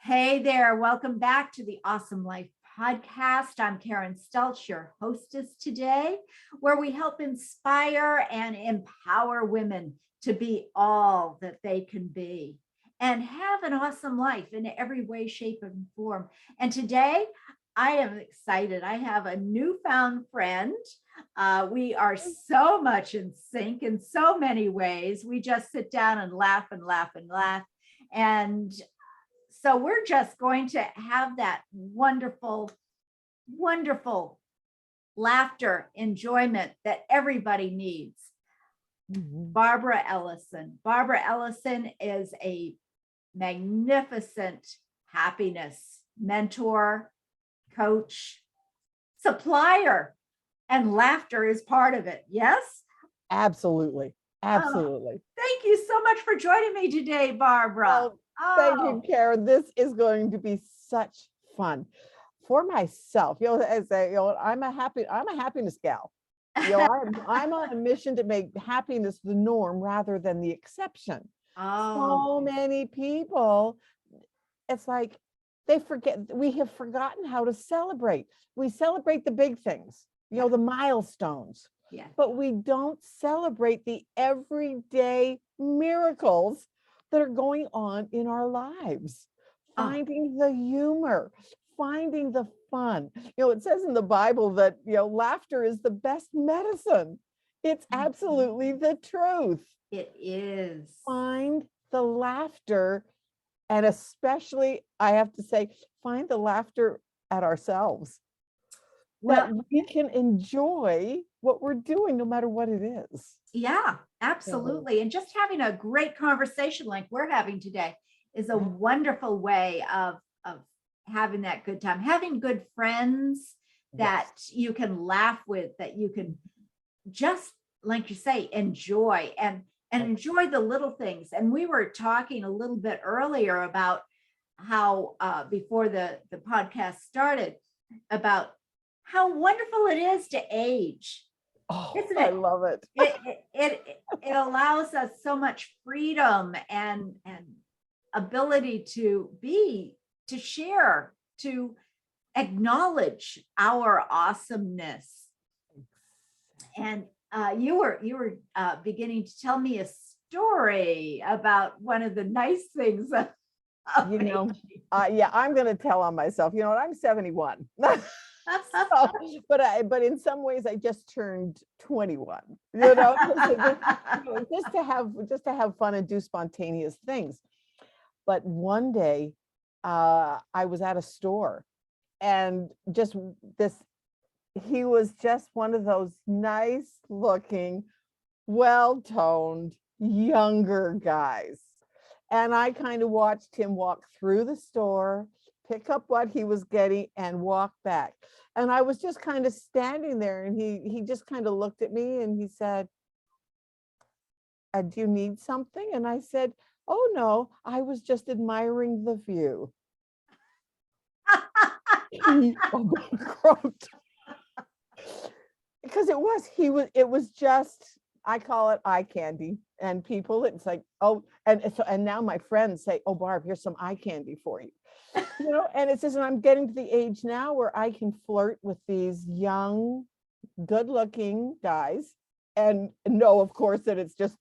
Hey there, welcome back to the Awesome Life podcast. I'm Karen Stelch, your hostess today, where we help inspire and empower women to be all that they can be and have an awesome life in every way, shape, and form. And today, I am excited. I have a newfound friend. We are so much in sync in so many ways. We just sit down and laugh and laugh and laugh. And so we're just going to have that wonderful, wonderful laughter, enjoyment that everybody needs. Barbara Ellison. Barbara Ellison is a magnificent happiness mentor, coach, supplier, and laughter is part of it. Yes? Absolutely. Absolutely. Thank you so much for joining me today, Barbara. Thank you, Karen. This is going to be such fun for myself. I'm a happiness gal. I'm on a mission to make happiness the norm rather than the exception. So many people, it's like we have forgotten how to celebrate. We celebrate the big things, the milestones. Yeah. But we don't celebrate the everyday miracles that are going on in our lives. Finding the humor, finding the fun. It says in the Bible that, laughter is the best medicine. It's absolutely the truth. It is. Find the laughter, and especially, I have to say, find the laughter at ourselves. That we can enjoy what we're doing no matter what it is. Yeah, absolutely. And just having a great conversation like we're having today is a wonderful way of having that good time, having good friends that you can laugh with, that you can just, like you say, enjoy and enjoy the little things. And we were talking a little bit earlier about how before the podcast started, about how wonderful it is to age. Isn't it? I love it. It allows us so much freedom and ability to share, to acknowledge our awesomeness. And you were beginning to tell me a story about one of the nice things. I'm going to tell on myself. I'm 71. But in some ways I just turned 21, just to have fun and do spontaneous things. But one day I was at a store, and he was just one of those nice looking, well-toned younger guys. And I kind of watched him walk through the store, pick up what he was getting, and walk back. And I was just kind of standing there, and he just kind of looked at me and he said, do you need something? And I said, oh no, I was just admiring the view. Because it was just, I call it eye candy. And people, it's like, and now my friends say, oh, Barb, here's some eye candy for you. And it says, and I'm getting to the age now where I can flirt with these young, good-looking guys and know, of course, that it's just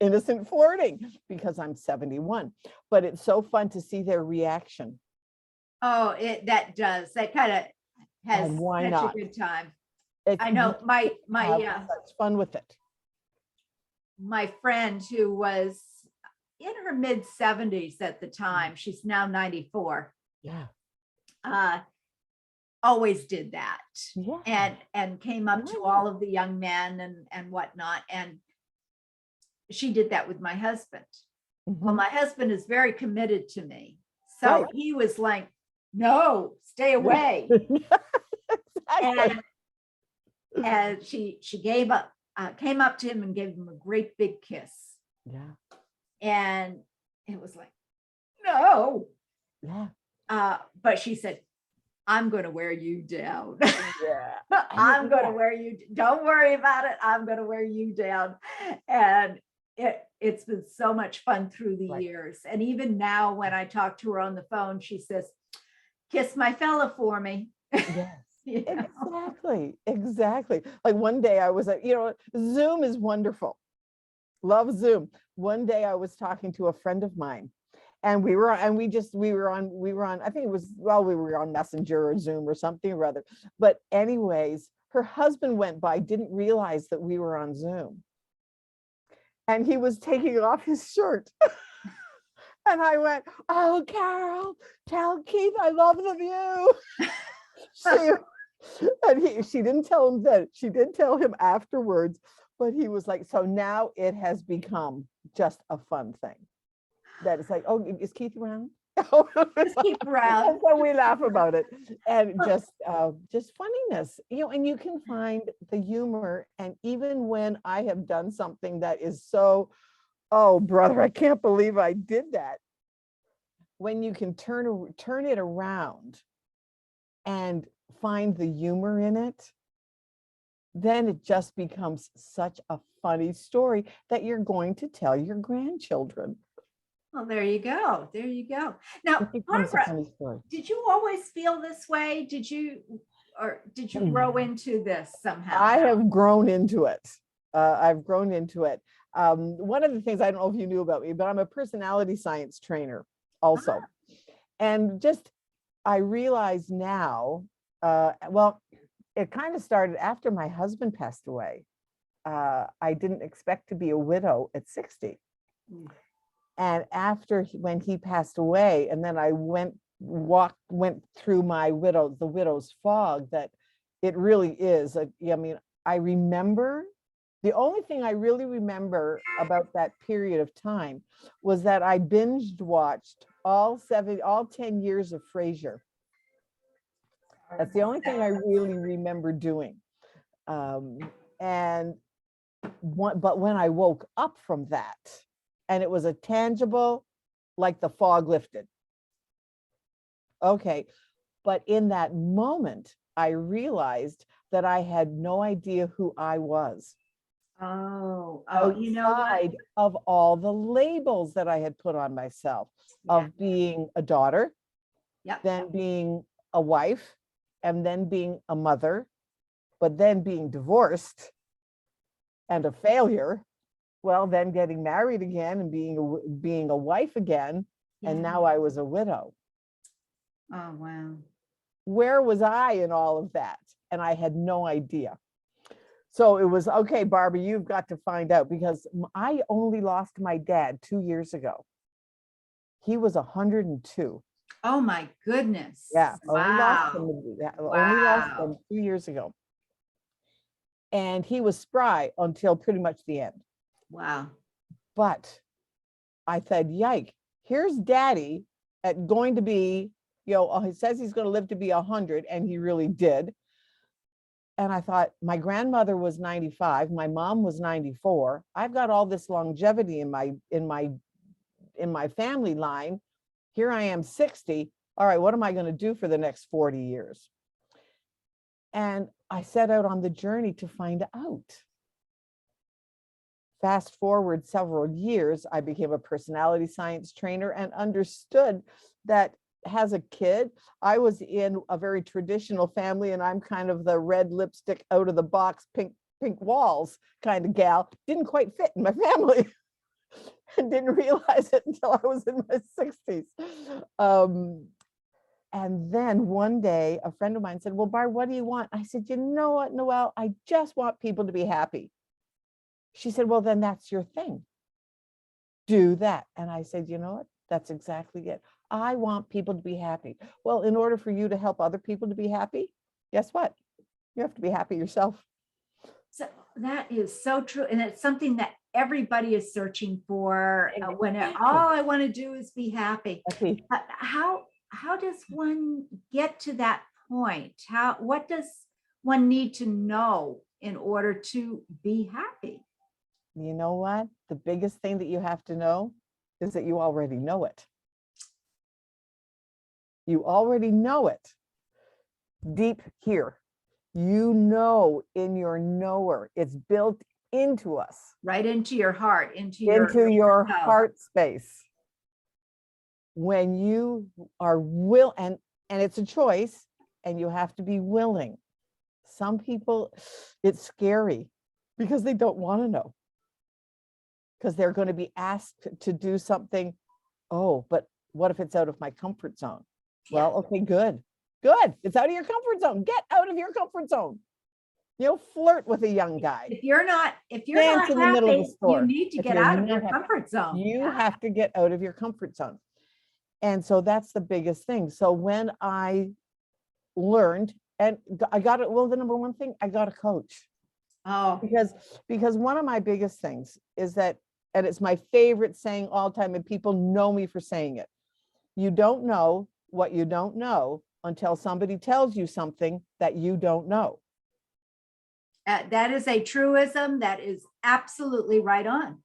innocent flirting because I'm 71. But it's so fun to see their reaction. Oh, that kind of has such a good time. I know my such fun with it. My friend, who was in her mid 70s at the time, she's now 94. Yeah. Always did that. Yeah. And came up to all of the young men and whatnot. And she did that with my husband. Well, my husband is very committed to me. So he was like, no, stay away. And she came up to him and gave him a great big kiss. Yeah. And it was like, no. Yeah. But she said, I'm going to wear you down. Yeah. I'm going to wear you. Don't worry about it. I'm going to wear you down. And It's been so much fun through the Right. years. And even now, when I talk to her on the phone, she says, kiss my fella for me. Yes. You know? Exactly. Exactly. Like one day I was like, Zoom is wonderful. Love Zoom. One day I was talking to a friend of mine, and we were on, I think it was, well, we were on Messenger or Zoom or something or other. But anyways, her husband went by, didn't realize that we were on Zoom. And he was taking off his shirt. And I went, oh, Carol, tell Keith I love the view. She didn't tell him that. She did tell him afterwards, but he was like, so now it has become just a fun thing. That it's like, oh, is Keith around? Just keep around. And so we laugh about it, and just funniness, and you can find the humor. And even when I have done something that is so, oh, brother, I can't believe I did that. When you can turn it around and find the humor in it, then it just becomes such a funny story that you're going to tell your grandchildren. Well, there you go. There you go. Now, It becomes a Barbara, funny story. did you always feel this way? Did you grow into this somehow? I have grown into it. I've grown into it. One of the things, I don't know if you knew about me, but I'm a personality science trainer also. And just, I realize now, well, it kind of started after my husband passed away. I didn't expect to be a widow at 60. And when he passed away, and then I went through the widow's fog, that it really is. I remember, the only thing I really remember about that period of time was that I binged watched all 10 years of Frasier. That's the only thing I really remember doing. But when I woke up from that, and it was a tangible, like the fog lifted. Okay. But in that moment, I realized that I had no idea who I was. You know what? Outside of all the labels that I had put on myself, of being a daughter, then being a wife, and then being a mother, but then being divorced and a failure. Well, then getting married again and being a wife again, and now I was a widow. Oh, wow. Where was I in all of that? And I had no idea. So it was, okay, Barbara, you've got to find out, because I only lost my dad 2 years ago. He was 102. Oh my goodness. Yeah. Wow. Only lost him 2 years ago. And he was spry until pretty much the end. Wow. But I said, yike, here's daddy going to be, he says he's going to live to be 100, and he really did. And I thought, my grandmother was 95, my mom was 94. I've got all this longevity in my family line. Here I am 60. All right, what am I going to do for the next 40 years? And I set out on the journey to find out. Fast forward several years, I became a personality science trainer and understood that as a kid, I was in a very traditional family, and I'm kind of the red lipstick, out of the box, pink walls kind of gal. Didn't quite fit in my family. And didn't realize it until I was in my 60s. And then one day, a friend of mine said, well, Barb, what do you want? I said, you know what, Noelle, I just want people to be happy. She said, well, then that's your thing. Do that. And I said, you know what? That's exactly it. I want people to be happy. Well, in order for you to help other people to be happy, guess what? You have to be happy yourself. So that is so true. And it's something that everybody is searching for, when all I want to do is be happy. How does one get to that point? What does one need to know in order to be happy? You know what? The biggest thing that you have to know is that you already know it. You already know it deep here. You know, in your knower, it's built into us, right into your heart, into your soul. heart space. When you are and it's a choice, and you have to be willing. Some people, it's scary because they don't want to know, because they're going to be asked to do something. Oh, but what if it's out of my comfort zone? Yeah. Well, okay, good. It's out of your comfort zone. Get out of your comfort zone. Flirt with a young guy. If you're not Dance in the middle of the happy, store. you need to If get you're out of your not happy, comfort zone. you have to get out of your comfort zone. And so that's the biggest thing. So when I learned, and I got it, well, the number one thing, I got a coach. Oh, Because one of my biggest things is that, and it's my favorite saying all the time, and people know me for saying it. You don't know what you don't know until somebody tells you something that you don't know. that is a truism. That is absolutely right on.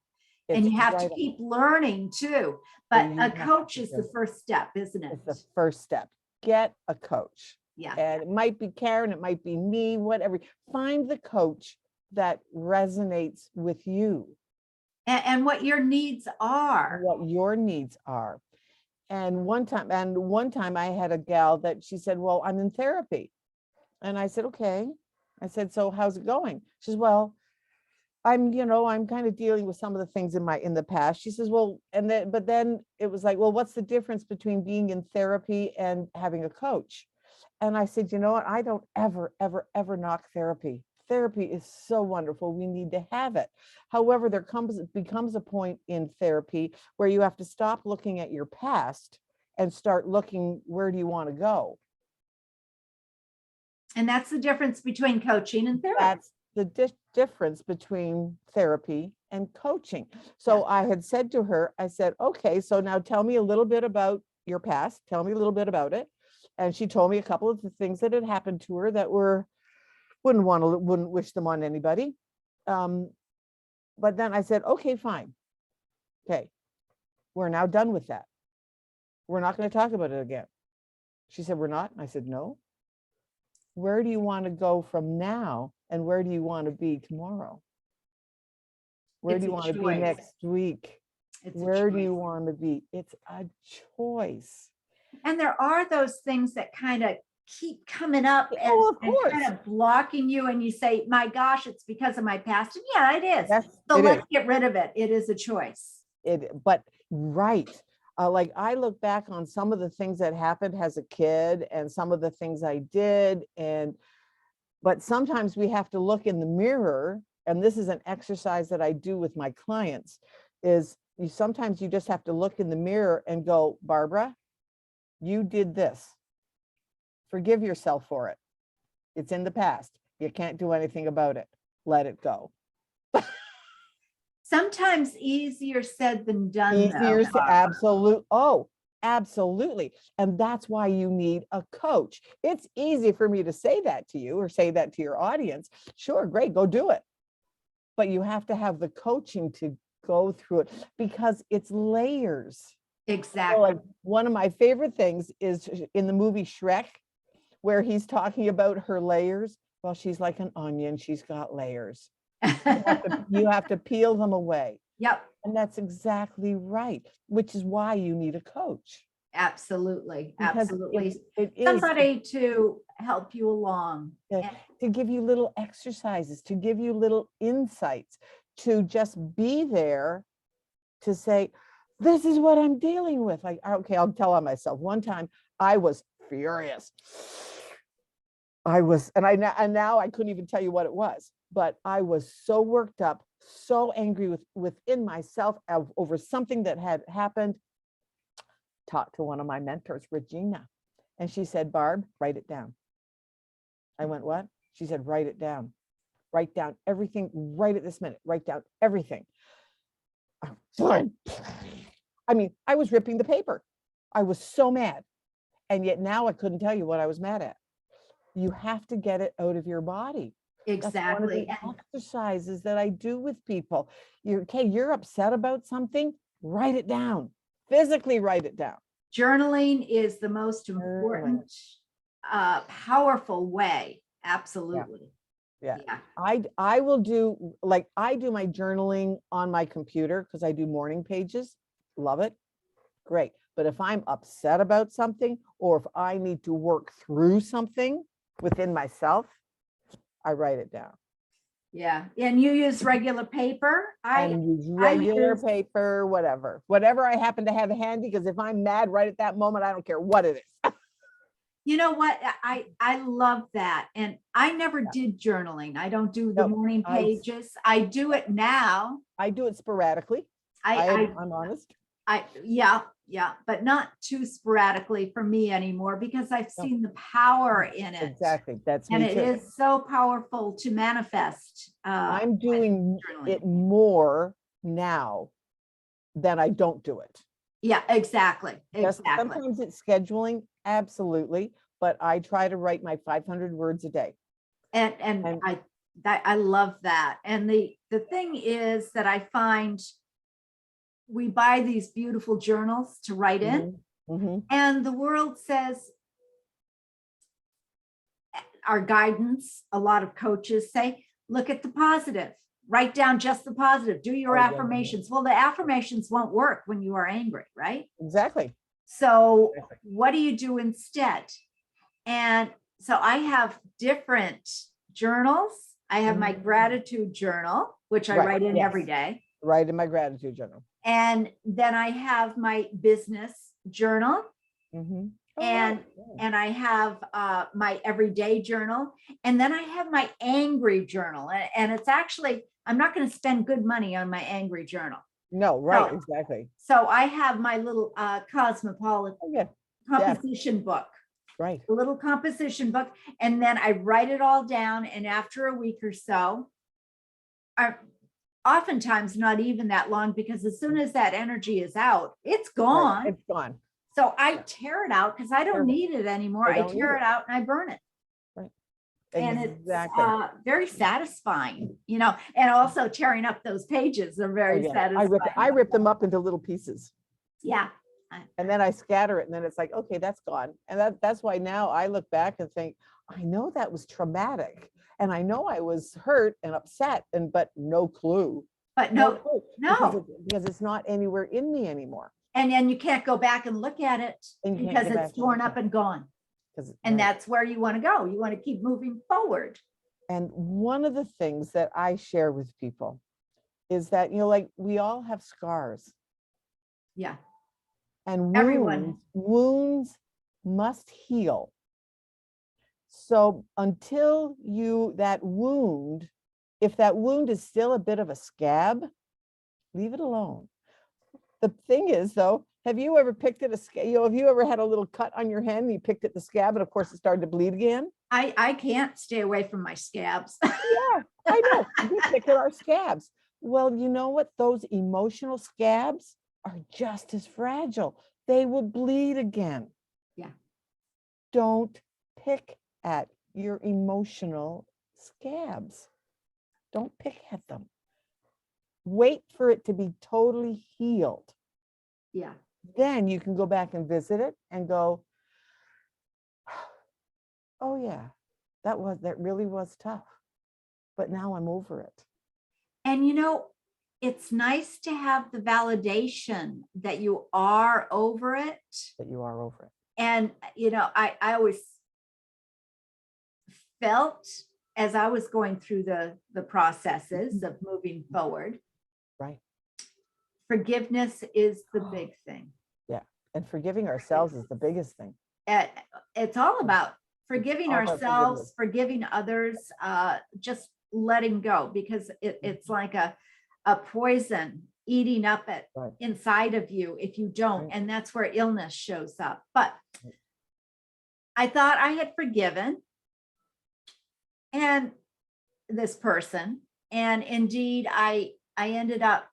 And you have to keep learning too. But a coach is the first step, isn't it? It's the first step. Get a coach. Yeah. And it might be Karen, it might be me, whatever. Find the coach that resonates with you. And what your needs are. What your needs are. And one time I had a gal that she said, well, I'm in therapy. And I said, okay. I said, so how's it going? She says, well, I'm kind of dealing with some of the things in the past. She says, well, but then it was like, well, what's the difference between being in therapy and having a coach? And I said, you know what? I don't ever, ever, ever knock therapy. Therapy is so wonderful. We need to have it. However, becomes a point in therapy where you have to stop looking at your past and start looking, where do you want to go? And that's the difference between coaching and therapy. That's the difference between therapy and coaching. So I had said to her, I said, okay, so now tell me a little bit about your past. Tell me a little bit about it. And she told me a couple of the things that had happened to her that wouldn't wish them on anybody. But then I said, okay, fine. Okay, we're now done with that. We're not going to talk about it again. She said, we're not? And I said, no. Where do you want to go from now? And where do you want to be tomorrow? Where do you want to be next week? Where do you want to be? It's a choice. And there are those things that kind of keep coming up and kind of blocking you, and you say, my gosh, it's because of my past. And yeah, it is. Yes, so let's get rid of it. It is a choice. Like I look back on some of the things that happened as a kid and some of the things I did. But sometimes we have to look in the mirror. And this is an exercise that I do with my clients, is sometimes you just have to look in the mirror and go, Barbara, you did this. Forgive yourself for it. It's in the past. You can't do anything about it. Let it go. Sometimes easier said than done. Easier said, absolutely. Oh, absolutely. And that's why you need a coach. It's easy for me to say that to you or say that to your audience. Sure, great, go do it. But you have to have the coaching to go through it because it's layers. Exactly. So like one of my favorite things is in the movie Shrek, where he's talking about her layers. Well, she's like an onion. She's got layers. You have to peel them away. Yep. And that's exactly right, which is why you need a coach. Absolutely. Because absolutely. It is somebody to help you along. To give you little exercises, to give you little insights, to just be there to say, this is what I'm dealing with. Like, okay, I'll tell on myself. One time I was furious. And now I couldn't even tell you what it was, but I was so worked up, so angry within myself over something that had happened. Talked to one of my mentors, Regina, and she said, Barb, write it down. I went, what? She said, write it down. Write down everything right at this minute. Write down everything. I mean, I was ripping the paper. I was so mad. And yet now I couldn't tell you what I was mad at. You have to get it out of your body. Exactly. That's one of the exercises that I do with people. You're upset about something, write it down. Physically write it down. Journaling is the most important, powerful way. Absolutely. Yeah. Yeah. I will do, like, I do my journaling on my computer because I do morning pages. Love it. Great. But if I'm upset about something, or if I need to work through something within myself, I write it down Yeah. And you use regular paper? and use I regular use, paper, whatever I happen to have handy. Because if I'm mad right at that moment, I don't care what it is. you know what? I love that. And I never did journaling. I don't do the No, morning I pages. I do it now. I do it sporadically. I I'm honest. yeah, yeah, but not too sporadically for me anymore because I've No, seen the power in it. exactly. That's And me it too. is so powerful to manifest. I'm doing Journaling. it more now than I don't do it. Yeah, exactly. Just Exactly. sometimes it's scheduling, absolutely, but I try to write my 500 words a day. And And I love that. And the thing is that I find we buy these beautiful journals to write in, and the world says, our guidance, a lot of coaches say, look at the positive, write down just the positive, do your Oh, yeah, affirmations. Well, the affirmations won't work when you are angry, right? exactly. So Exactly. what do you do instead? And so I have different journals. I have my gratitude journal, which I Right, write in yes. every day. Write in my gratitude journal. And then I have my business journal. Oh, And right. and I have my everyday journal, and then I have my angry journal, and it's actually, I'm not going to spend good money on my angry journal. No, right, So, exactly. so I have my little cosmopolitan Oh, yeah, composition book, right. a little composition book, and then I write it all down. And after a week or so, I oftentimes not even that long, because as soon as that energy is out, it's Right. gone. It's gone. So I tear it out because I don't need it anymore. I don't need tear it. it out and I burn it. Right. And Exactly. it's very satisfying, you know, and also tearing up those pages are Oh, very yeah. satisfying. I rip them up into little pieces Yeah. and then I scatter it, and then it's like, okay, that's gone. And that's why now I look back and think, I know that was traumatic, and I know I was hurt and upset, but no clue. But no, clue, no. because it's not anywhere in me anymore. And then you can't go back and look at it And you can't because go back it's and torn look up at and gone. it. And Right. that's where you want to go. You want to keep moving forward. And one of the things that I share with people is that, like, we all have scars, Yeah. and Everyone. wounds must heal. So until that wound, if that wound is still a bit of a scab, leave it alone. The thing is, though, have you ever picked at a scab? Have you ever had a little cut on your hand and you picked at the scab, and of course it started to bleed again? I can't stay away from my scabs. Yeah, I know. We pick at our scabs. Well, you know what? Those emotional scabs are just as fragile. They will bleed again. Yeah. Don't pick at your emotional scabs. Don't pick at them. Wait for it to be totally healed. Yeah. Then you can go back and visit it and go, oh yeah, that really was tough, but now I'm over it. And you know, it's nice to have the validation that you are over it. That you are over it. And you know, I always felt, as I was going through the processes of moving forward, Right. forgiveness is the big thing. Yeah. And forgiving ourselves is the biggest thing. It's all about forgiving all about ourselves, forgiving others, just letting go, because it's like a poison eating up at Right. inside of you if you don't. Right. And that's where illness shows up. But I thought I had forgiven and this person, and indeed I ended up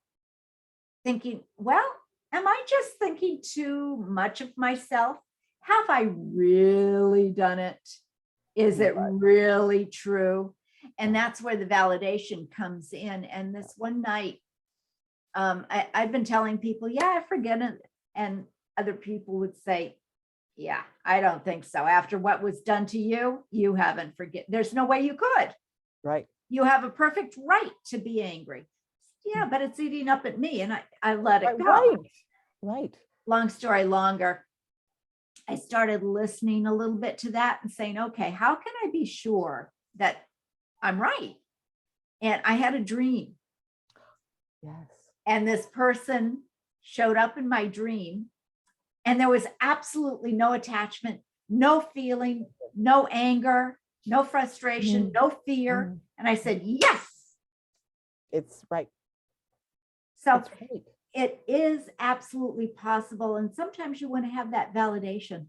thinking, well, am I just thinking too much of myself? Have I really done it? Is it really true? And that's where the validation comes in. And this one night, I've been telling people, yeah, I forget it. And other people would say, yeah, I don't think so. After what was done to you, you haven't forget. There's no way you could. Right. You have a perfect right to be angry. Yeah, but it's eating up at me, and I let it go. Right. Right. Long story longer, I started listening a little bit to that and saying, okay, how can I be sure that I'm right? And I had a dream. Yes. And this person showed up in my dream, and there was absolutely no attachment, no feeling, no anger, no frustration, no fear. And I said, yes. It's right. So It's right. it is absolutely possible. And sometimes you want to have that validation.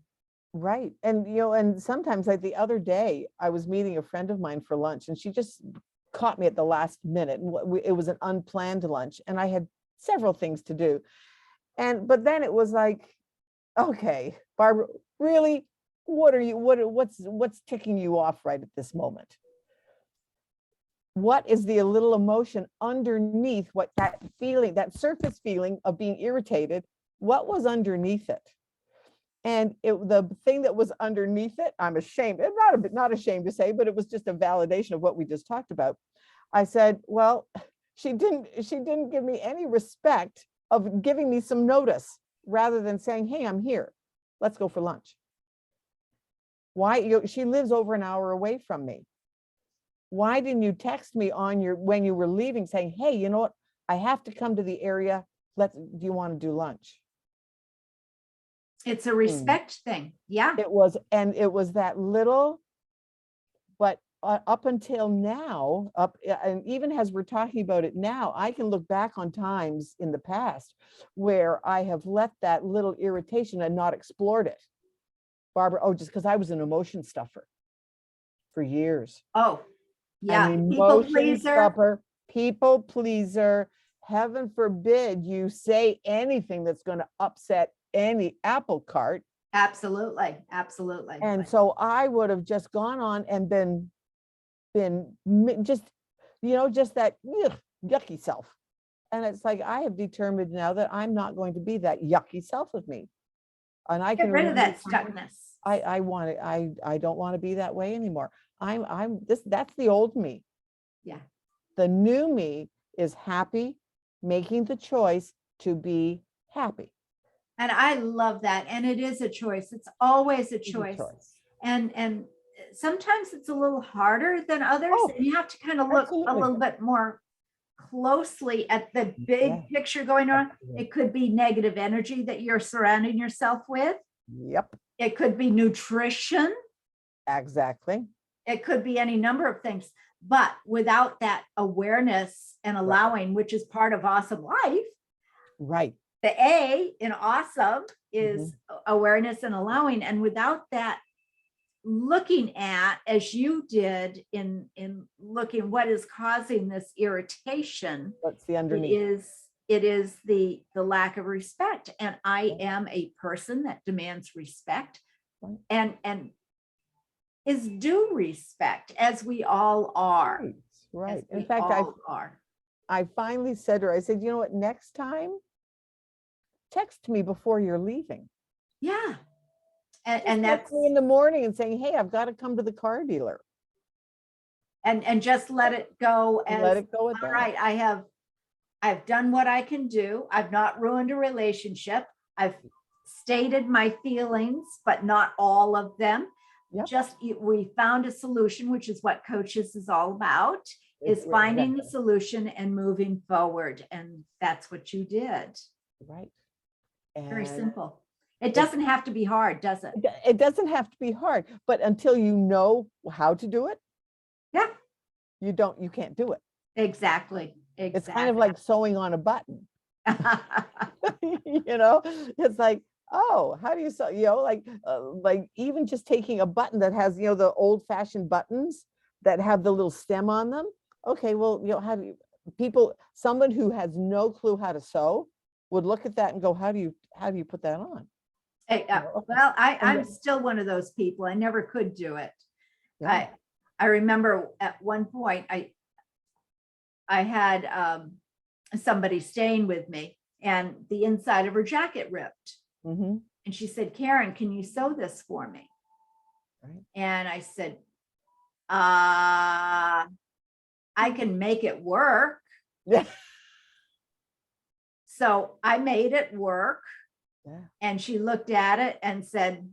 Right. And, and sometimes, like the other day, I was meeting a friend of mine for lunch, and she just caught me at the last minute. And it was an unplanned lunch, and I had several things to do. But then it was like, okay, Barbara, really, what's ticking you off right at this moment? What is the little emotion underneath what that feeling, that surface feeling of being irritated? What was underneath it? And the thing that was underneath it, I'm ashamed, and not ashamed to say, but it was just a validation of what we just talked about. I said, well, she didn't give me any respect of giving me some notice, rather than saying, hey, I'm here. Let's go for lunch. Why? She lives over an hour away from me. Why didn't you text me when you were leaving saying, hey, you know what? I have to come to the area. Do you want to do lunch? It's a respect thing. Yeah. It was that little, but up until now, and even as we're talking about it now, I can look back on times in the past where I have let that little irritation and not explored it. Barbara, just because I was an emotion stuffer for years. Oh, yeah. An People emotion pleaser. stuffer, people pleaser. Heaven forbid you say anything that's going to upset any apple cart. Absolutely. Absolutely. And so I would have just gone on and been just, just that yucky self. And it's like, I have determined now that I'm not going to be that yucky self of me. And I Get can rid of that remember stuckness. I don't want to be that way anymore. That's the old me. Yeah. The new me is happy, making the choice to be happy. And I love that. And it is a choice. It's always a choice. And sometimes it's a little harder than others. And you have to kind of look a little bit more closely at the big picture going on. It could be negative energy that you're surrounding yourself with. Yep. It could be nutrition. Exactly. It could be any number of things. But without that awareness and allowing, which is part of awesome life. Right. The A in awesome is awareness and allowing. And without that, looking at, as you did in looking what is causing this irritation, what's the underneath? It is the lack of respect. And I am a person that demands respect and is due respect, as we all are. Right. In fact, I finally said to her, I said, you know what, next time, text me before you're leaving. Yeah. And that's in the morning and saying, hey, I've got to come to the car dealer. And just let it go as let it go at all that. right. I've done what I can do. I've not ruined a relationship. I've stated my feelings, but not all of them. Yep. We found a solution, which is what coaches is all about, is finding the solution and moving forward. And that's what you did. Right. Very simple. It doesn't have to be hard, does it? It doesn't have to be hard, but until you know how to do it, you can't do it. Exactly. It's kind of like sewing on a button. It's like, oh, how do you sew? Like even just taking a button that has, the old-fashioned buttons that have the little stem on them. Okay, well, someone who has no clue how to sew would look at that and go, how do you put that on? Well, I'm still one of those people. I never could do it. Yeah. I remember at one point I had somebody staying with me, and the inside of her jacket ripped. And she said, Karen, can you sew this for me? Right. And I said, I can make it work. Yeah. So I made it work. Yeah. And she looked at it and said,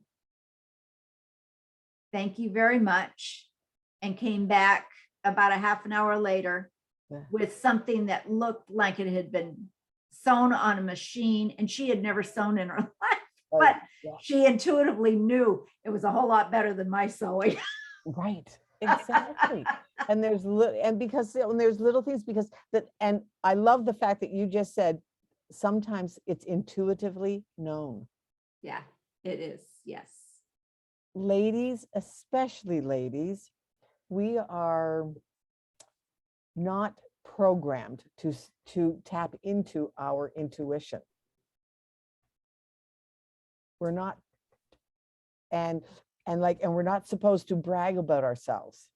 thank you very much. And came back about a half an hour later with something that looked like it had been sewn on a machine, and she had never sewn in her life, but she intuitively knew it was a whole lot better than my sewing. Right. Exactly. And there's because when there's little things, because that, and I love the fact that you just said sometimes it's intuitively known. Yeah, it is. Yes. Ladies, especially ladies, we are not programmed to tap into our intuition. We're not, and we're not supposed to brag about ourselves.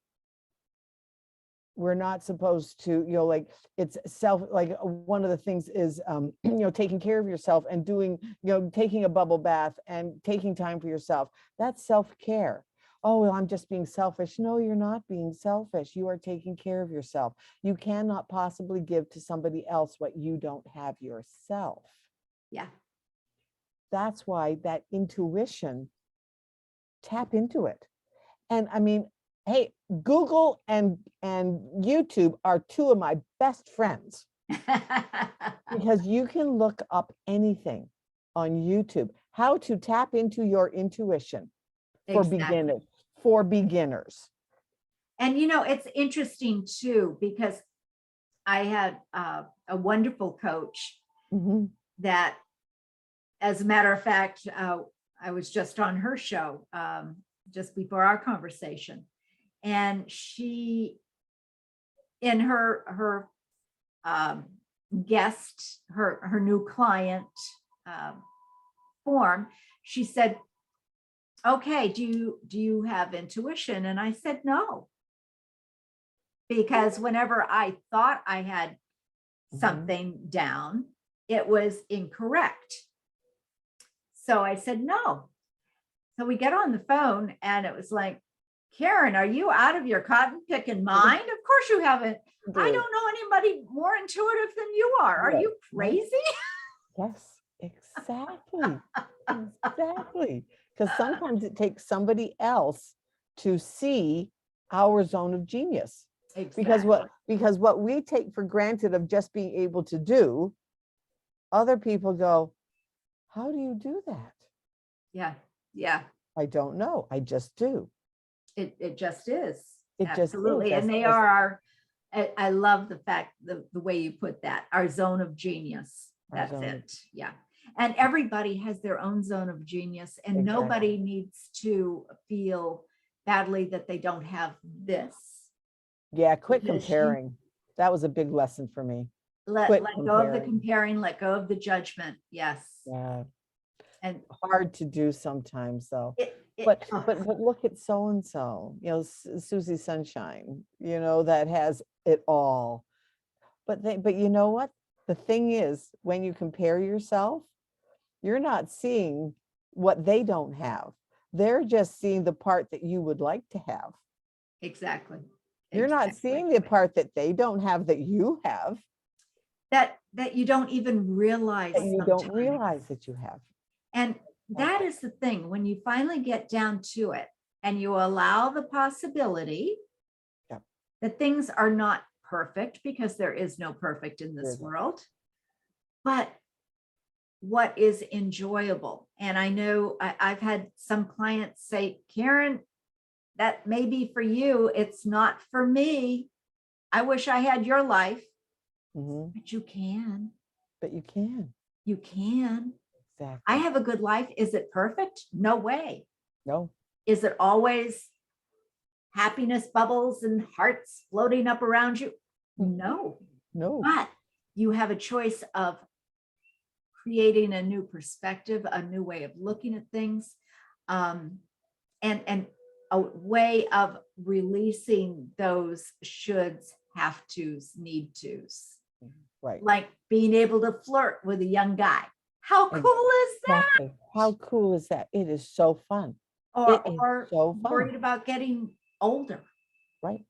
We're not supposed to, like, it's one of the things is, taking care of yourself and doing, taking a bubble bath and taking time for yourself. That's self-care. Oh, well, I'm just being selfish. No, you're not being selfish. You are taking care of yourself. You cannot possibly give to somebody else what you don't have yourself. Yeah. That's why that intuition, tap into it. And I mean, hey, Google and YouTube are two of my best friends because you can look up anything on YouTube, how to tap into your intuition for beginners. For beginners. And it's interesting too, because I had a wonderful coach that, as a matter of fact, I was just on her show just before our conversation. And she, in her guest, her new client form, she said, okay, do you have intuition? And I said, no. Because whenever I thought I had something down, it was incorrect. So I said, no. So we get on the phone and it was like, Karen, are you out of your cotton picking mind? Of course you haven't. I don't know anybody more intuitive than you are. Are you crazy? Yes, exactly. Exactly. Because sometimes it takes somebody else to see our zone of genius. Exactly. Because what we take for granted of just being able to do, other people go, how do you do that? Yeah. Yeah. I don't know. I just do. It just is. It absolutely. Just is. And they are I love the fact, the way you put that, our zone of genius. That's it. Yeah. And everybody has their own zone of genius, and nobody needs to feel badly that they don't have this. Yeah, quit comparing. That was a big lesson for me. Let go of the comparing, let go of the judgment. Yes. Yeah. And hard to do sometimes though. But look at so and so, Susie Sunshine, that has it all. But you know what? The thing is, when you compare yourself, you're not seeing what they don't have. They're just seeing the part that you would like to have. Exactly. You're not seeing the part that they don't have that you have. That you don't even realize. That you don't realize that you have. And that is the thing, when you finally get down to it and you allow the possibility that things are not perfect, because there is no perfect in this world, but what is enjoyable. And I know I've had some clients say, Karen, that may be for you, it's not for me. I wish I had your life. But you can. But you can. You can. Exactly. I have a good life. Is it perfect? No way. No. Is it always happiness bubbles and hearts floating up around you? No. No. But you have a choice of creating a new perspective, a new way of looking at things, and a way of releasing those shoulds, have tos, need tos. Right. Like being able to flirt with a young guy. How cool is that? Exactly. How cool is that? It is so fun. Or so worried about getting older. Right.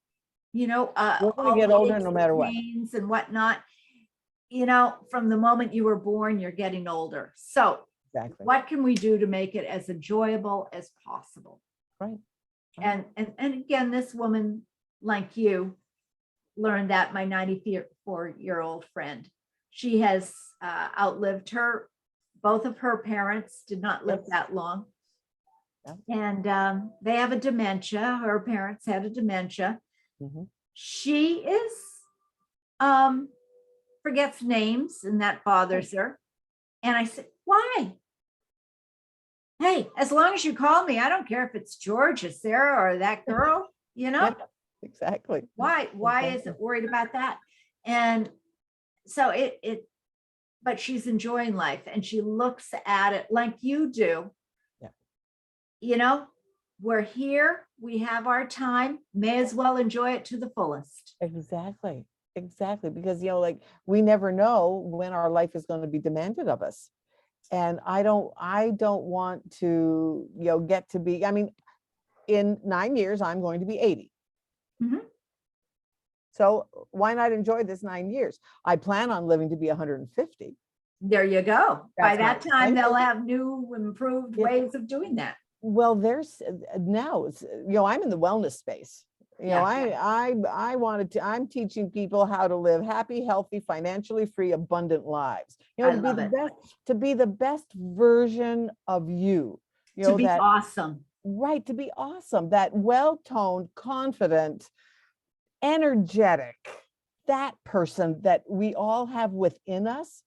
We're going all to get the older aches no and matter what. pains and whatnot. From the moment you were born, you're getting older. So Exactly. what can we do to make it as enjoyable as possible? Right. And again, this woman, like you, learned that, my 94-year-old friend. She has outlived both of her parents did not live Yes. that long. Yeah. And they have a dementia. Her parents had a dementia. Mhm. She is forgets names, and that bothers her. And I said, why? Hey, as long as you call me, I don't care if it's George or Sarah or that girl, Yeah, exactly. why is Exactly. it worried about that? And so but she's enjoying life, and she looks at it like you do. Yeah. We're here, we have our time, may as well enjoy it to the fullest. Exactly. Exactly. Because, like, we never know when our life is going to be demanded of us. And I don't want to, get to be, I mean, in 9 years, I'm going to be 80. Mhm. So why not enjoy this 9 years? I plan on living to be 150. There you go. By That's my that time, they'll intention. have new, improved Yeah. ways of doing that. Well, there's now, I'm in the wellness space. Yeah. I wanted to, I'm teaching people how to live happy, healthy, financially free, abundant lives. I To be love the it. best, to be the best version of you. To be That awesome. right, to be awesome, that well-toned, confident, energetic, that person that we all have within us.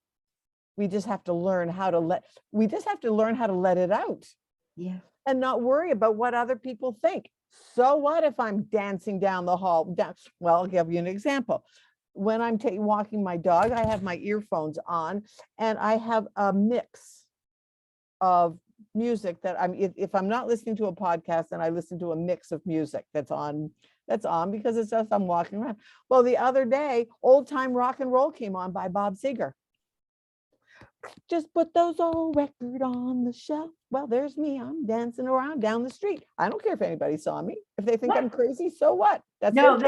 We just have to learn how to let it out. Yeah. And not worry about what other people think. So what if I'm dancing down the hall? Well, I'll give you an example. When I'm walking my dog, I have my earphones on, and I have a mix of music that if I'm not listening to a podcast, then I listen to a mix of music that's on because it's just I'm walking around. Well, the other day, old time rock and roll came on by Bob Seger. Just put those old record on the shelf. Well, there's me. I'm dancing around down the street. I don't care if anybody saw me. If they think I'm crazy, so what? That's no.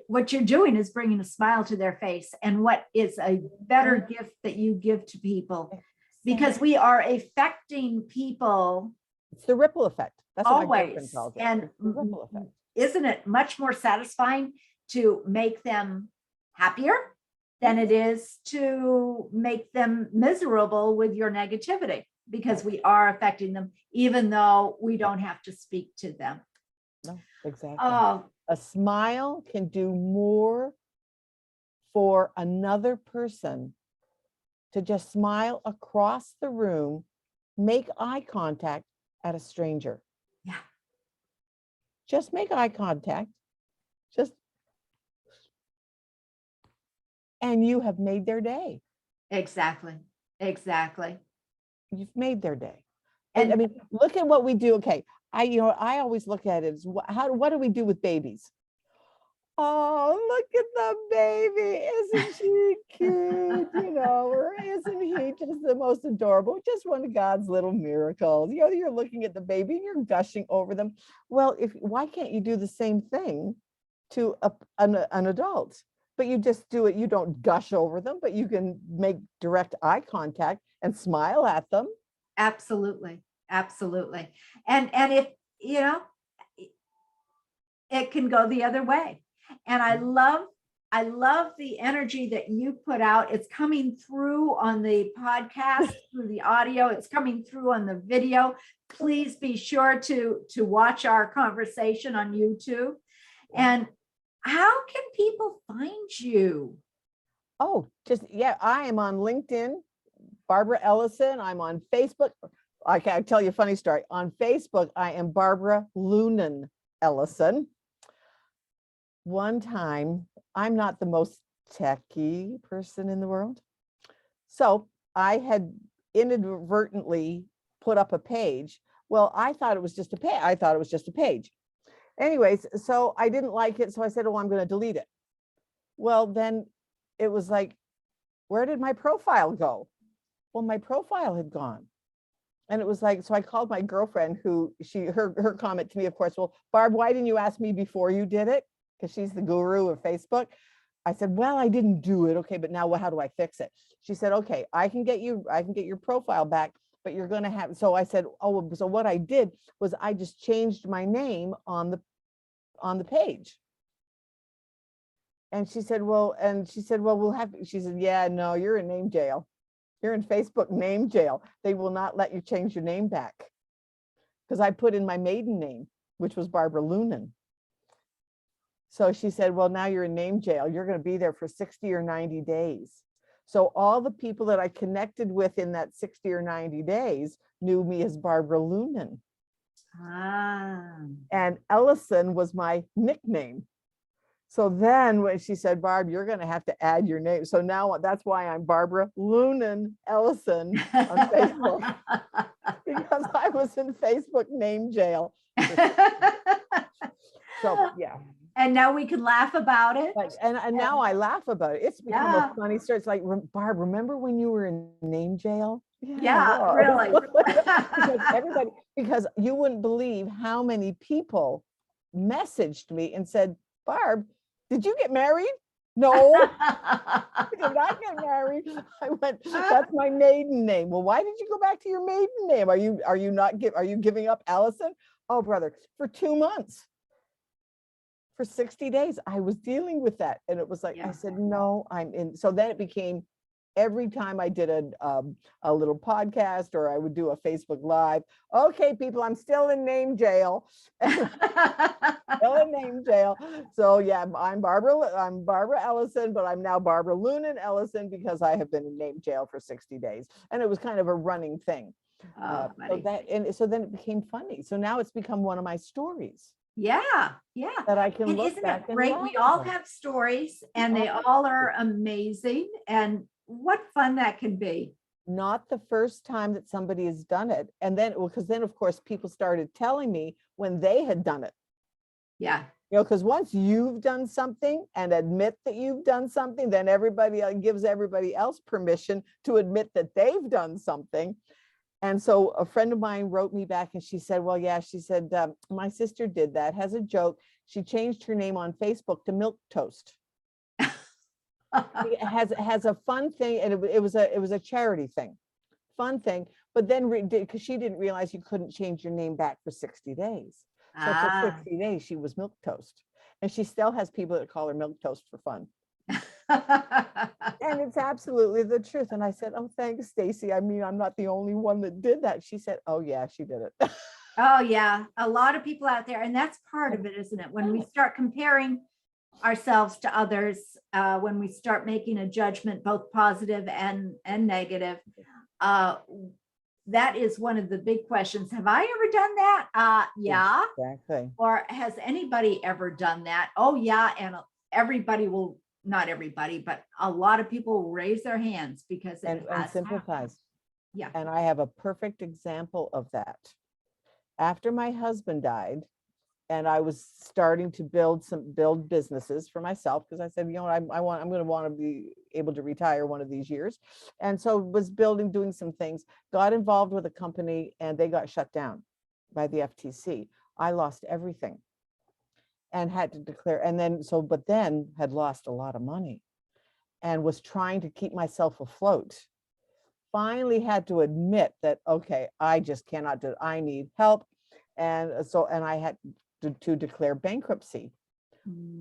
What you're doing is bringing a smile to their face, and what is a better gift that you give to people, because we are affecting people. It's the ripple effect. That's what my girlfriend Always. calls it. And It's the ripple effect. Isn't it much more satisfying to make them happier than it is to make them miserable with your negativity? Because we are affecting them, even though we don't have to speak to them. No, exactly. Oh, A smile can do more for another person. To just smile across the room, make eye contact at a stranger. yeah. Just make eye contact. And you have made their day. Exactly. You've made their day. And I mean, look at what we do. Okay. I always look at it as what do we do with babies? Oh, look at the baby. Isn't she cute? Or isn't he just the most adorable? Just one of God's little miracles. You're looking at the baby and you're gushing over them. Well, why can't you do the same thing to an adult? But you just do it. You don't gush over them, but you can make direct eye contact and smile at them. Absolutely. And if, it can go the other way. And I love the energy that you put out. It's coming through on the podcast, through the audio. It's coming through on the video. Please be sure to watch our conversation on YouTube. And how can people find you? Oh, I am on LinkedIn, Barbara Ellison. I'm on Facebook. I can tell you a funny story. On Facebook, I am Barbara Lunan Ellison. One time, I'm not the most techie person in the world. So I had inadvertently put up a page. Well, I thought it was just a page. Anyways, so I didn't like it. So I said, oh, I'm going to delete it. Well, then it was like, where did my profile go? Well, my profile had gone. And it was like, so I called my girlfriend her comment to me, of course, well, Barb, why didn't you ask me before you did it? because she's the guru of Facebook. I said, well, I didn't do it. Okay, but now how do I fix it? She said, okay, I can get your profile back, but you're going to have, so I said, oh, so what I did was I just changed my name on the page. And she said, well, she said, yeah, no, you're in name jail. You're in Facebook name jail. They will not let you change your name back. Because I put in my maiden name, which was Barbara Lunan. So she said, well, now you're in name jail. You're going to be there for 60 or 90 days. So all the people that I connected with in that 60 or 90 days knew me as Barbara Lunan. And Ellison was my nickname. So then when she said, Barb, you're going to have to add your name. So now that's why I'm Barbara Lunan Ellison on Facebook, because I was in Facebook name jail. So yeah. And now we can laugh about it. Like, and now I laugh about it. It's become a funny story. It's like, Barb, remember when you were in name jail? Yeah, really. because you wouldn't believe how many people messaged me and said, Barb, did you get married? No, I did not get married. I went, that's my maiden name. Well, why did you go back to your maiden name? Are you giving up Ellison? Oh, brother, for 2 months. For 60 days, I was dealing with that. And it was like, I said, no, I'm in. So then it became every time I did a little podcast or I would do a Facebook Live. Okay, people, I'm still in name jail. Still in name jail. So yeah, I'm Barbara Ellison, but I'm now Barbara Lunan Ellison because I have been in name jail for 60 days. And it was kind of a running thing. So then it became funny. So now it's become one of my stories. Yeah. That I can look isn't back it great? We all have stories and they all are amazing. And what fun that can be. Not the first time that somebody has done it. And then, because then of course people started telling me when they had done it. Yeah. Because once you've done something and admit that you've done something, then everybody gives everybody else permission to admit that they've done something. And so a friend of mine wrote me back and she said, well, yeah, she said, my sister did that, has a joke. She changed her name on Facebook to Milk Toast. It has a fun thing. And it was a charity thing, fun thing. But then because she didn't realize you couldn't change your name back for 60 days. So for 60 days, she was Milk Toast. And she still has people that call her Milk Toast for fun. And it's absolutely the truth. And I said, oh, thanks, Stacy. I mean, I'm not the only one that did that. She said, oh, yeah, she did it. Oh, yeah. A lot of people out there. And that's part of it, isn't it? When we start comparing ourselves to others, when we start making a judgment, both positive and negative, that is one of the big questions. Have I ever done that? Yeah. Exactly. Or has anybody ever done that? Oh, yeah. And everybody will. Not everybody, but a lot of people will raise their hands because it has sympathize. Yeah. And I have a perfect example of that. After my husband died, and I was starting to build businesses for myself, because I said, you know what, I'm going to want to be able to retire one of these years. And so was doing some things, got involved with a company, and they got shut down by the FTC. I lost everything. And had to declare, but then had lost a lot of money and was trying to keep myself afloat. Finally had to admit that, okay, I just cannot do it. I need help. And I had to declare bankruptcy.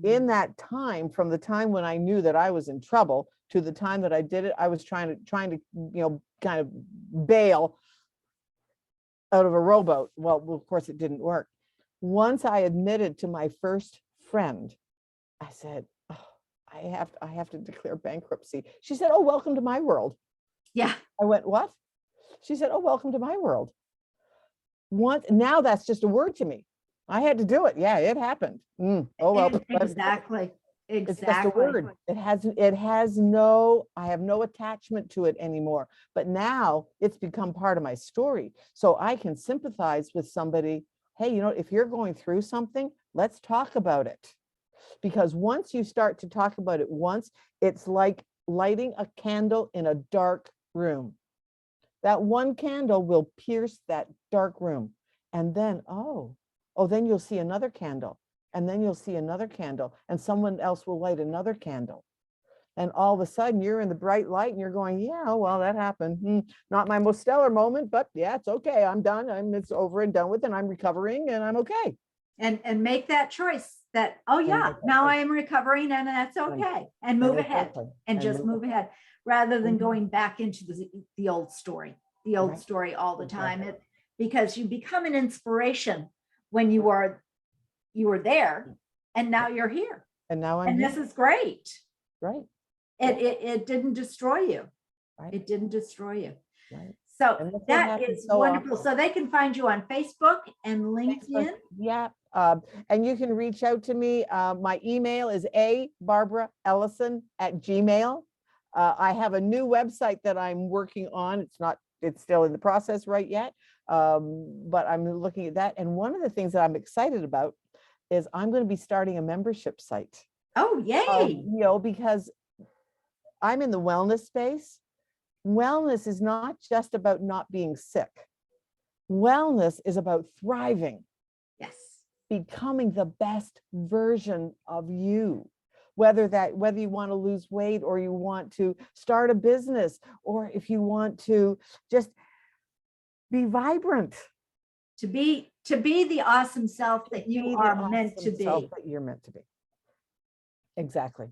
In that time, from the time when I knew that I was in trouble to the time that I did it, I was trying to, kind of bail out of a rowboat. Well, of course it didn't work. Once I admitted to my first friend, I said, oh, I have to declare bankruptcy. She said, oh, welcome to my world. Yeah. I went, what? She said, oh, welcome to my world. Now that's just a word to me. I had to do it. Yeah, it happened. Oh, well. Exactly. It's just a word. I have no attachment to it anymore. But now it's become part of my story. So I can sympathize with somebody. Hey, if you're going through something, let's talk about it. Because once you start to talk about it it's like lighting a candle in a dark room. That one candle will pierce that dark room. And then, then you'll see another candle. And then you'll see another candle, and someone else will light another candle. And all of a sudden you're in the bright light and you're going, yeah, well, that happened. Not my most stellar moment, but yeah, it's okay. I'm done. It's over and done with, and I'm recovering and I'm okay. And make that choice that, oh And yeah, make that now choice. I am recovering and that's okay. And move it's ahead okay. and just move ahead rather than Mhm. going back into the old story, Right. story all the time. Exactly. Because you become an inspiration when you were there and now you're here. And now I'm And here. this is great. Right. It didn't destroy you. Right. It didn't destroy you. Right. So And that's what that happens is so wonderful. often. So they can find you on Facebook and Facebook, LinkedIn. yeah. And you can reach out to me. My email is barbaraellison@gmail. I have a new website that I'm working on. It's still in the process right yet. But I'm looking at that. And one of the things that I'm excited about is I'm going to be starting a membership site. Oh, yay. Because I'm in the wellness space. Wellness is not just about not being sick. Wellness is about thriving. Yes. Becoming the best version of you, whether you want to lose weight, or you want to start a business, or if you want to just be vibrant, To be the awesome self that you are meant to be. that you're meant to be. Exactly.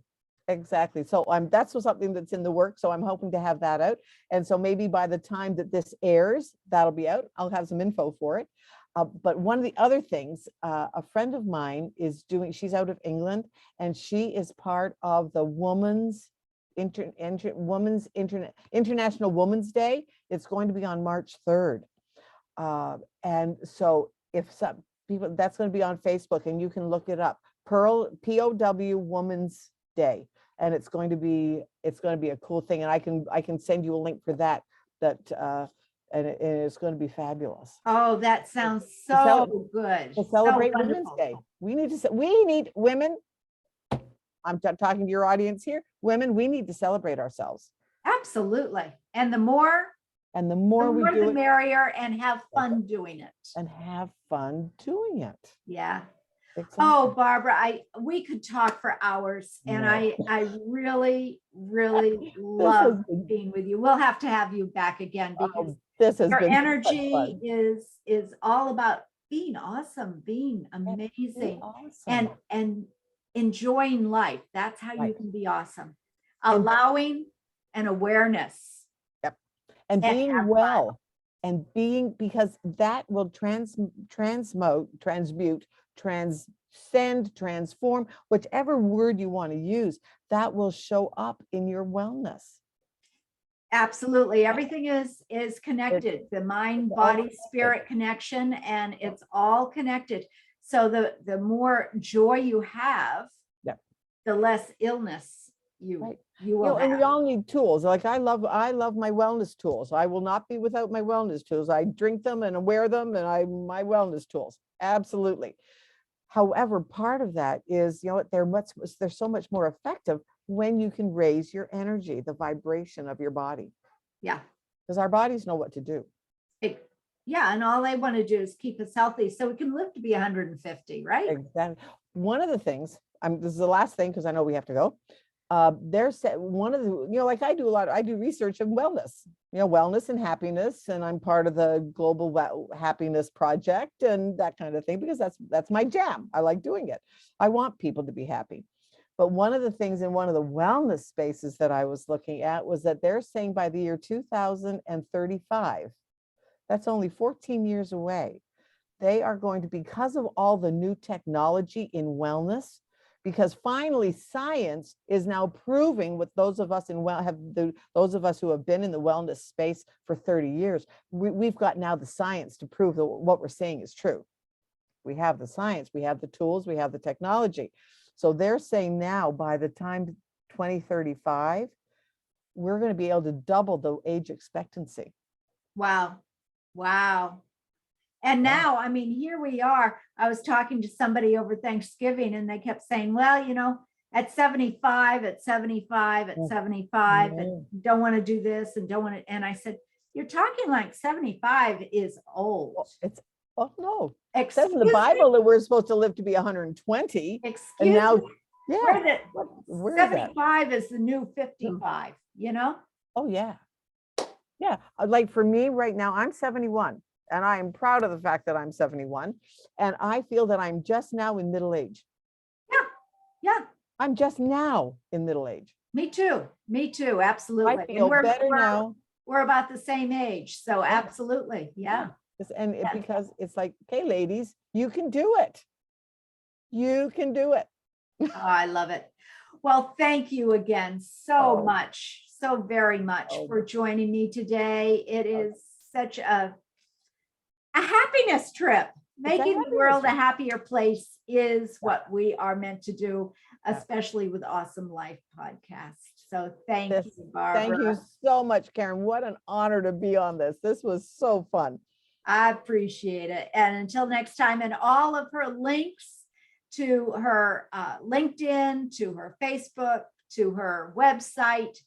So that's something that's in the work. So I'm hoping to have that out. And so maybe by the time that this airs, that'll be out. I'll have some info for it. But one of the other things, a friend of mine is doing, she's out of England, and she is part of the International Women's Day. It's going to be on March 3rd. And so if some people, that's going to be on Facebook, and you can look it up. POW Women's Day. And it's going to be a cool thing. And I can send you a link for that. And it's going to be fabulous. Oh, that sounds so good. To celebrate So Women's wonderful. Day. We need women. I'm talking to your audience here. Women, we need to celebrate ourselves. Absolutely. And the more we do the it, merrier, and have fun doing it. Yeah. Exactly. Oh, Barbara, we could talk for hours, and I really, really love being with you. We'll have to have you back again, because your energy is all about being awesome, being amazing, and enjoying life. That's how you can be awesome. Allowing an awareness. Yep. And being well, and because that will transmute, transcend, transform, whichever word you want to use, that will show up in your wellness. Absolutely. Everything is connected. The mind, body, spirit connection, and it's all connected. So the more joy you have, the less illness you will have. And we all need tools. Like I love my wellness tools. I will not be without my wellness tools. I drink them and wear them, and my wellness tools. Absolutely. However, part of that is, they're so much more effective when you can raise your energy, the vibration of your body. Yeah. Because our bodies know what to do. And all they want to do is keep us healthy so we can live to be 150, right? Exactly. One of the things, this is the last thing because I know we have to go. There's one of the, like I do research in wellness, wellness and happiness, and I'm part of the Global Happiness Project and that kind of thing, because that's my jam. I like doing it. I want people to be happy. But one of the things in one of the wellness spaces that I was looking at was that they're saying by the year 2035, that's only 14 years away, they are going to, because of all the new technology in wellness, because finally science is now proving what those of us those of us who have been in the wellness space for 30 years, we've got now the science to prove that what we're saying is true. We have the science, we have the tools, we have the technology. So they're saying now by the time 2035, we're going to be able to double the age expectancy. Wow. And now, I mean, here we are. I was talking to somebody over Thanksgiving, and they kept saying, well, at 75, and don't want to do this and don't want to. And I said, you're talking like 75 is old. It's Oh, no. It says in the Excuse me, Bible that we're supposed to live to be 120. And excuse now, me. yeah, Where where is that? 75 is the new 55, you know? Oh, yeah. Yeah. Like for me right now, I'm 71 and I am proud of the fact that I'm 71. And I feel that I'm just now in middle age. Yeah, I'm just now in middle age. me too. Me too. I Absolutely. And feel better now. we're about the same age. So absolutely. Yeah. And Yeah. because it's like, okay, ladies, you can do it. You can do it. Oh, I love it. Well, thank you again so Oh. much, so very much Oh. for joining me today. It is such a happiness trip. Making the world a happier place is what we are meant to do, especially with Awesome Life podcast. So thank you, Barbara. Thank you so much, Karen. What an honor to be on this. This was so fun. I appreciate it. And until next time, and all of her links to her LinkedIn, to her Facebook, to her website,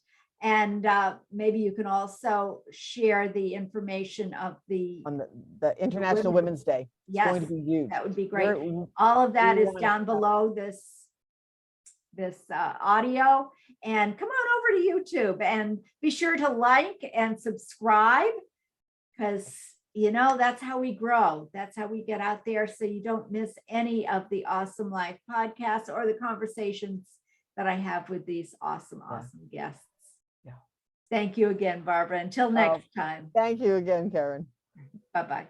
and maybe you can also share the information of on the International Women's Day. Yes, it's going to be huge. That would be great. All of that is down below this audio. And come on over to YouTube and be sure to like and subscribe, because you know that's how we grow. That's how we get out there, so you don't miss any of the Awesome Life podcasts or the conversations that I have with these awesome guests. Yeah. Thank you again, Barbara. Until next time. Thank you again, Karen. Bye-bye.